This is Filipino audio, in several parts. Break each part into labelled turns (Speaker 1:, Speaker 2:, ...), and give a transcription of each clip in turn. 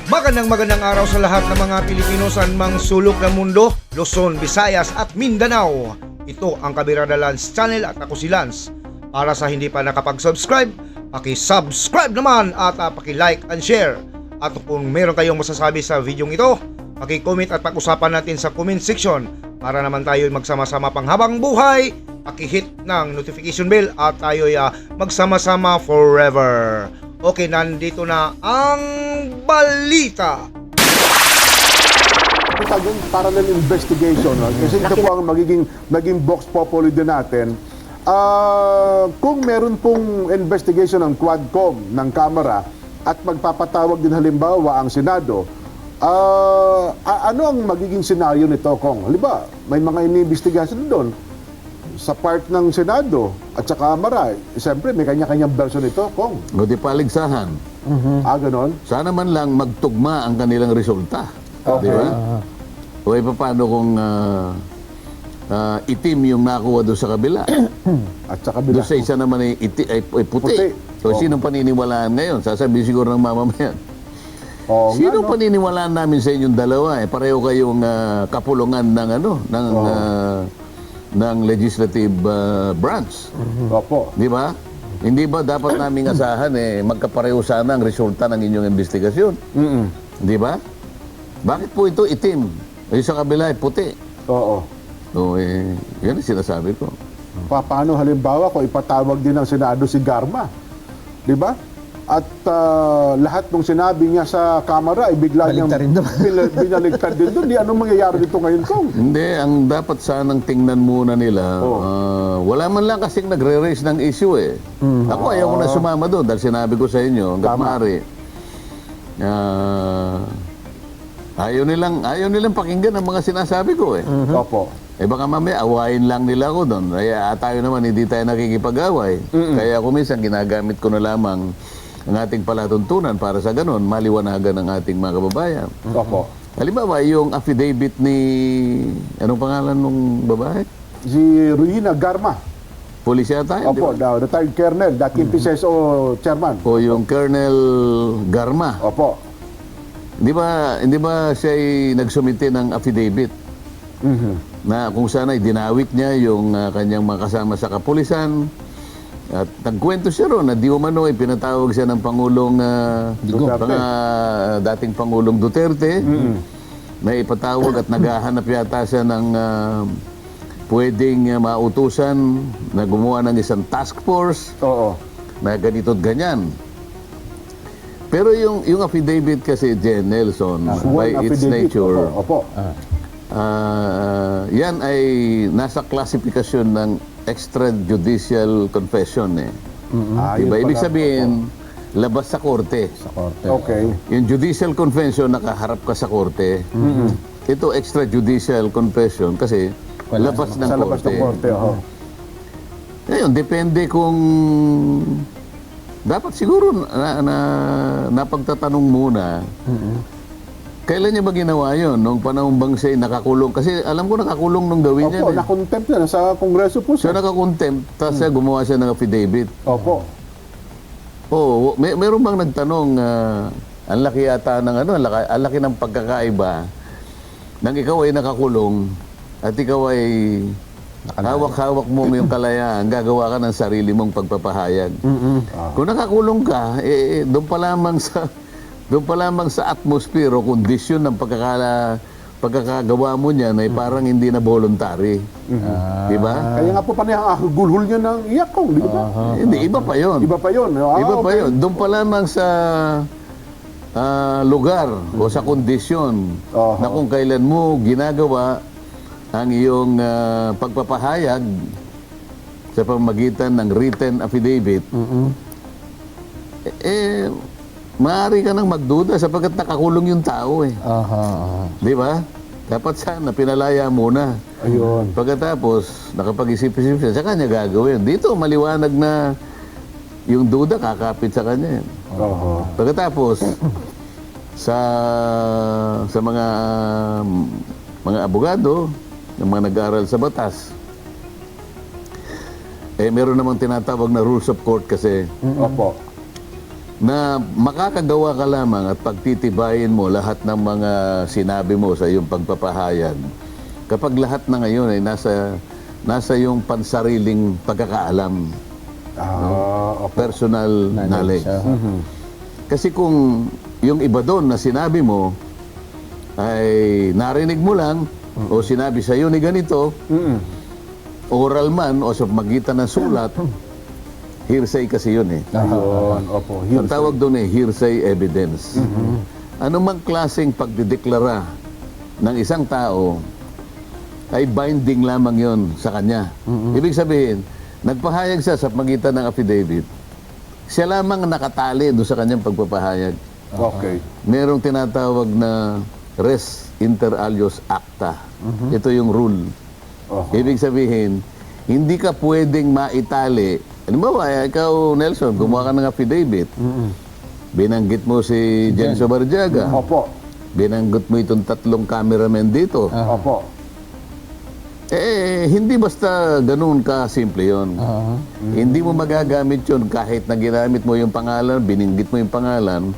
Speaker 1: Magandang araw sa lahat ng mga Pilipino sa mang sulok ng mundo, Luzon, Visayas at Mindanao. Ito ang Kabirada Lance Channel at ako si Lance. Para sa hindi pa nakapag-subscribe, paki-subscribe naman at paki-like and share. At kung meron kayong masasabi sa video ito, paki-comment at pag-usapan natin sa comment section para naman tayo magsama-sama panghabang buhay. Paki-hit ng notification bell at tayo magsama-sama forever. Okay, nandito na ang balita.
Speaker 2: Itagong parallel investigation, no? Kasi ito po ang maging box populi din natin. Kung meron pong investigation ng Quadcom, ng Kamara, at magpapatawag din halimbawa ang Senado, ano ang magiging senaryo nito, Kong? Halimbawa, may mga iniimbestigasyon doon sa part ng Senado at sa Kamara. Siyempre, may kanya-kanyang version ito, Kong.
Speaker 3: O di paligsahan.
Speaker 2: Ganon?
Speaker 3: Sana man lang magtugma ang kanilang resulta.
Speaker 2: Okay.
Speaker 3: Di ba? O paano kung itim yung nakuha doon sa kabila?
Speaker 2: At sa kabila.
Speaker 3: Doon sa isa naman ay puti.
Speaker 2: Puti.
Speaker 3: So, sinong paniniwalaan ngayon? Sasabihin siguro ng mamamayan.
Speaker 2: Oo nga,
Speaker 3: Sinong
Speaker 2: no?
Speaker 3: paniniwalaan namin sa inyong dalawa? Pareho kayong kapulungan ng ng legislative branch.
Speaker 2: Opo.
Speaker 3: Di ba? Hindi ba dapat naming asahan magkapareho sana ang resulta ng inyong investigasyon? Di ba? Bakit po ito itim? Sa kabila ay puti.
Speaker 2: Oo.
Speaker 3: So, yan ang sinasabi ko.
Speaker 2: Paano halimbawa kung ipatawag din ng Senado si Garma? Di ba? At lahat ng sinabi niya sa Kamara ay bigla niyang binaligtad din doon. Di anong mangyayari dito ngayon, Kong?
Speaker 3: Hindi, ang dapat sanang tingnan muna nila, wala man lang kasing nagre-raise ng issue eh. Ako ayaw ko na sumama doon dahil sinabi ko sa inyo, hanggat maaari, ayaw nilang pakinggan ang mga sinasabi ko eh.
Speaker 2: Opo.
Speaker 3: Baka mamaya awayin lang nila ako doon. Kaya tayo naman hindi tayo nakikipag-away. Kaya ako minsan ginagamit ko na lamang ang ating palatuntunan para sa ganon, maliwanagan ng ating mga kababayan.
Speaker 2: Opo.
Speaker 3: Halimbawa, yung affidavit ni... Anong pangalan ng babae?
Speaker 2: Si Ruina Garma.
Speaker 3: Police yata yun, di
Speaker 2: Opo,
Speaker 3: ba?
Speaker 2: retired colonel, dating PCSO chairman.
Speaker 3: O yung Colonel Garma.
Speaker 2: Opo.
Speaker 3: Hindi ba siya nagsumite ng affidavit na kung saan ay dinawit niya yung kanyang mga kasama sa kapulisan at nagkwento siya ron na di umano ay pinatawag siya ng Pangulong dating Pangulong Duterte na ipatawag at naghahanap yata siya ng pwedeng mautusan na gumawa ng isang task force na ganito at ganyan. Pero yung affidavit kasi, Jen Nelson, by its nature, yan ay nasa klasifikasyon ng extrajudicial confession Diba? Ibig sabihin, labas sa korte.
Speaker 2: Okay.
Speaker 3: Yung judicial confession, nakaharap ka sa korte. Ito extrajudicial confession kasi labas ng
Speaker 2: Sa labas ng korte.
Speaker 3: Ngayon, depende kung... Dapat siguro napagtatanong muna, kailan niya ba ginawa yun? Nung panahon bang siya nakakulong? Kasi alam ko nakakulong nung gawin niya.
Speaker 2: Opo, na-contempt na. Sa Kongreso po
Speaker 3: siya
Speaker 2: siya.
Speaker 3: nakakontempt, tapos siya gumawa siya ng affidavit.
Speaker 2: Opo.
Speaker 3: Meron bang nagtanong, ang laki yata ng ang laki ng pagkakaiba nang ikaw ay nakakulong at ikaw ay hawak-hawak mo yung kalayaan, gagawa ka ng sarili mong pagpapahayag. Kung nakakulong ka, doon pa lamang sa atmosphere o kondisyon ng pagkakagawa mo niyan ay parang hindi na voluntary. Di ba?
Speaker 2: Kaya nga po panayang gulhul niya ng iyak ko, di ba?
Speaker 3: Hindi, iba pa yun.
Speaker 2: Iba pa yun.
Speaker 3: Iba pa yun. Doon pa lamang sa lugar o sa kondisyon na kung kailan mo ginagawa ang iyong pagpapahayag sa pamamagitan ng written affidavit, maaari ka nang magduda sapagkat nakakulong yung tao Di ba? Dapat sana pinalaya muna.
Speaker 2: Ayun.
Speaker 3: Pagkatapos, nakapag-isip-isip siya, sa kanya gagawin. Dito, maliwanag na yung duda kakapit sa kanya. Pagkatapos, sa mga abogado, ng mga nag-aaral sa batas, meron namang tinatawag na rules of court kasi.
Speaker 2: Opo.
Speaker 3: na makakagawa ka lamang at pagtitibayin mo lahat ng mga sinabi mo sa iyong pagpapahayag kapag lahat na ngayon ay nasa iyong pansariling pagkakaalam, personal knowledge. Kasi kung yung iba doon na sinabi mo ay narinig mo lang o sinabi sa iyo ni ganito, oral man o sa magitan ng sulat, hearsay kasi yun eh.
Speaker 2: Ayun, opo.
Speaker 3: Ang tawag doon eh, hearsay evidence. Ano mang klaseng pagdideklara ng isang tao ay binding lamang yon sa kanya. Ibig sabihin, nagpahayag siya sa pagitan ng affidavit, siya lamang nakatali doon sa kanyang pagpapahayag.
Speaker 2: Okay.
Speaker 3: Merong tinatawag na res inter alios acta. Ito yung rule. Ibig sabihin, hindi ka pwedeng maitali. Halimbawa, ikaw, Nelson, gumawa ka ng affidavit. Binanggit mo si Jenso Barjaga.
Speaker 2: Opo.
Speaker 3: Binanggit mo itong 3 cameramen dito.
Speaker 2: Opo.
Speaker 3: Hindi basta ganun ka-simple yun. Hindi mo magagamit yun kahit na ginamit mo yung pangalan, bininggit mo yung pangalan,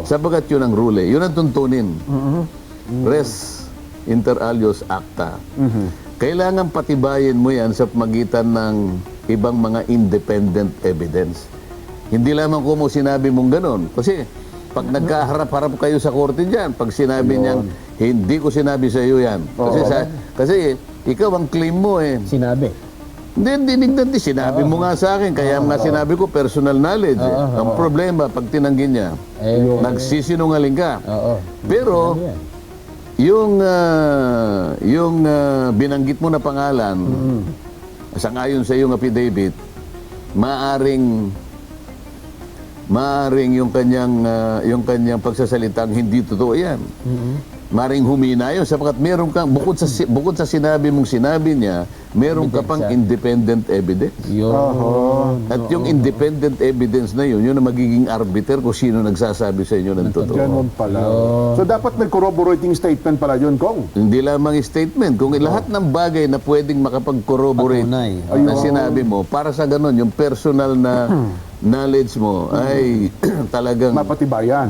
Speaker 3: sabagat yun ang rule. Yun ang tuntunin. Res inter alios acta. Kailangan patibayin mo yan sa pagitan ng ibang mga independent evidence. Hindi lamang kung mo sinabi mong ganon. Kasi pag nagkaharap-harap kayo sa korte dyan, pag sinabi niyang, hindi ko sinabi sa iyo yan. Kasi ikaw ang claim mo eh.
Speaker 4: Sinabi.
Speaker 3: Hindi, sinabi mo nga sa akin, kaya nga sinabi ko personal knowledge. Ang problema, pag tinanggi niya, nagsisinungaling ka. Pero, yung binanggit mo na pangalan, sangayon sa iyong affidavit, maaring yung kanyang pagsasalitang hindi totoo yan. Maring humina yun sapagkat meron kang bukod sa sinabi niya, meron ka pang independent evidence. At yung independent evidence na yun ang magiging arbiter kung sino nagsasabi sa inyo ng totoo.
Speaker 2: Ganun pala. So dapat may corroborating statement pala yun, Kong.
Speaker 3: Hindi lamang statement, kung lahat ng bagay na pwedeng makapag-corroborate na sinabi mo, para sa ganun, yung personal na knowledge mo ay talagang mapapatibayan.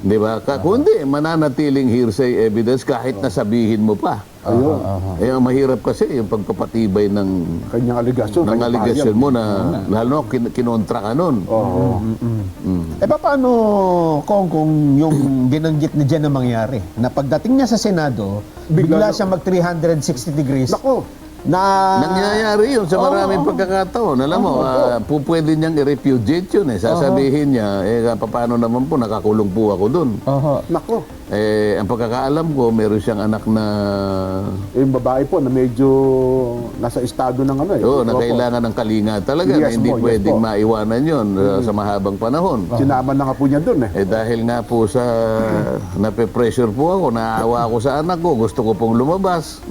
Speaker 3: Di ba? Kung hindi, mananatiling hearsay evidence kahit nasabihin mo pa. Ang mahirap kasi yung pagpapatibay ng
Speaker 2: kanyang aligasyon.
Speaker 3: Ng aligasyon mo na lalo kinontra ka nun.
Speaker 4: Paano kung yung binanggit na dyan na mangyari? Na pagdating niya sa Senado, bigla siya mag 360 degrees.
Speaker 2: Nako.
Speaker 3: Nangyayari yun sa maraming pagkakataon. Alam mo, pwede niyang i-repudiate yun. Sasabihin niya, paano naman po, nakakulong po ako dun.
Speaker 2: Nako.
Speaker 3: Ang pagkakaalam ko, meron siyang anak na...
Speaker 2: Yung babae po na medyo nasa estado ng ano eh.
Speaker 3: Oo, na kailangan ng kalinga talaga. Na hindi pwedeng maiwanan yun sa mahabang panahon.
Speaker 2: Sinaman na nga po niya dun eh.
Speaker 3: Dahil nga po sa nape-pressure po ako, naawa ako sa anak ko, gusto ko pong lumabas.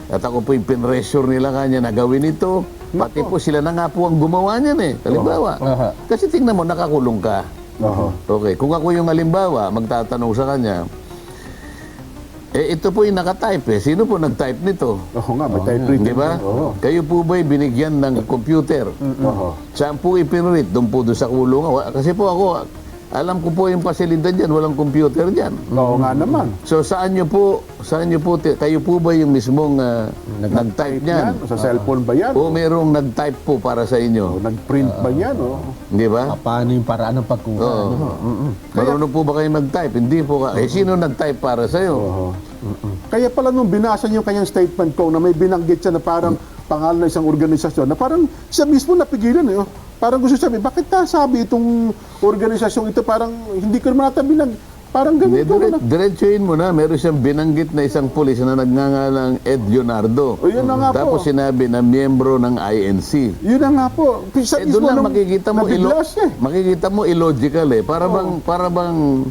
Speaker 3: At ako po yung pinressure nila kanya na gawin ito. Pati po sila na nga po ang gumawa niyan eh. Halimbawa. Kasi tingnan mo, nakakulong ka. Okay, kung ako yung halimbawa, magtatanong sa kanya, ito po yung nakatype eh. Sino po nag-type nito?
Speaker 2: Nga, may typewriter.
Speaker 3: Di ba? Kayo po ba'y binigyan ng computer? Saan po ipinrate? Doon po doon sa kulungan. Kasi po ako, alam ko po yung pasilidad dyan, walang computer dyan.
Speaker 2: Oo nga naman.
Speaker 3: So saan nyo po, kayo po ba yung mismong nag-type niyan?
Speaker 2: Sa cellphone ba yan?
Speaker 3: O merong nag-type po para sa inyo?
Speaker 2: Nag-print ba yan?
Speaker 3: Di ba?
Speaker 4: Paano yung paraan ng pagkuha?
Speaker 3: Marunong po ba kayo mag-type? Hindi po ka. Sino nag-type para sa'yo?
Speaker 2: Kaya pala nung binasa niyo kanyang statement ko na may binanggit siya na parang pangalan ng isang organisasyon na parang siya mismo napigilan eh. Parang gusto sabi, bakit sabi itong organisasyon ito parang hindi ko naman natabi parang ganito na.
Speaker 3: Diretsuhin mo na, meron siyang binanggit na isang pulis na nagngangalang Ed Leonardo.
Speaker 2: Yun na nga
Speaker 3: Tapos
Speaker 2: po.
Speaker 3: sinabi na miyembro ng INC.
Speaker 2: Yun na nga po.
Speaker 3: Doon lang makikita mo illogical eh. Para bang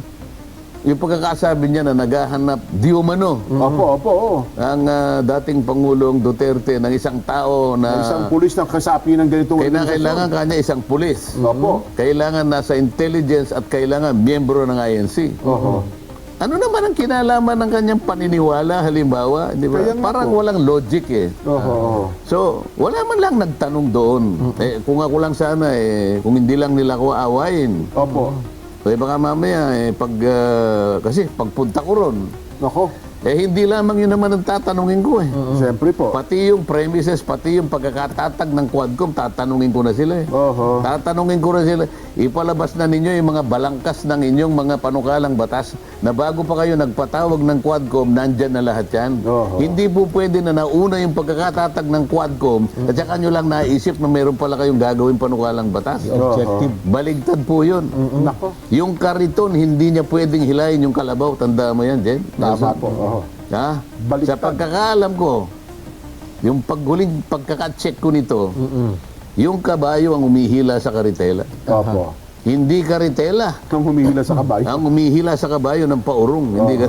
Speaker 3: yung pagkakasabi niya na naghahanap di umano.
Speaker 2: Opo.
Speaker 3: Ang dating Pangulong Duterte ng isang tao na...
Speaker 2: Isang pulis ng kasapi ng ganitong
Speaker 3: kailangan kanya isang pulis.
Speaker 2: Opo.
Speaker 3: Kailangan nasa intelligence at kailangan miyembro ng INC. Ano naman ang kinalaman ng kanyang paniniwala, halimbawa? Di ba?
Speaker 2: Kaya nga
Speaker 3: Parang
Speaker 2: po.
Speaker 3: walang logic eh.
Speaker 2: Oo.
Speaker 3: So, wala man lang nagtanong doon. Kung ako lang sana, kung hindi lang nila ako aawayin.
Speaker 2: Opo.
Speaker 3: Baka mamaya, kasi pagpunta ko ron,
Speaker 2: Nako.
Speaker 3: hindi lamang yun naman ang tatanungin ko eh.
Speaker 2: Siyempre po.
Speaker 3: Pati yung premises, pati yung pagkakatatag ng Quadcom, tatanungin ko na sila eh.
Speaker 2: Oho.
Speaker 3: Tatanungin ko na sila, ipalabas na ninyo yung mga balangkas ng inyong mga panukalang batas na bago pa kayo nagpatawag ng Quadcom, nandyan na lahat yan.
Speaker 2: Oho.
Speaker 3: Hindi po pwede na nauna yung pagkakatatag ng Quadcom at saka nyo lang naisip na meron pala kayong gagawin panukalang batas.
Speaker 4: Objective.
Speaker 3: Baligtad po yun.
Speaker 2: Nako.
Speaker 3: Yung kariton, hindi niya pwedeng hilayin yung kalabaw. Tanda mo yan, Jen?
Speaker 2: Tama po. Oho.
Speaker 3: Ha?
Speaker 2: Baliktad.
Speaker 3: Sa pagkakaalam ko, yung paghuling pagkakacheck ko nito, yung kabayo ang umihila sa karitela.
Speaker 2: Opo.
Speaker 3: Hindi karitela
Speaker 2: Nang humihila sa kabayo.
Speaker 3: ang umihila sa kabayo ng paurong. Hindi ka.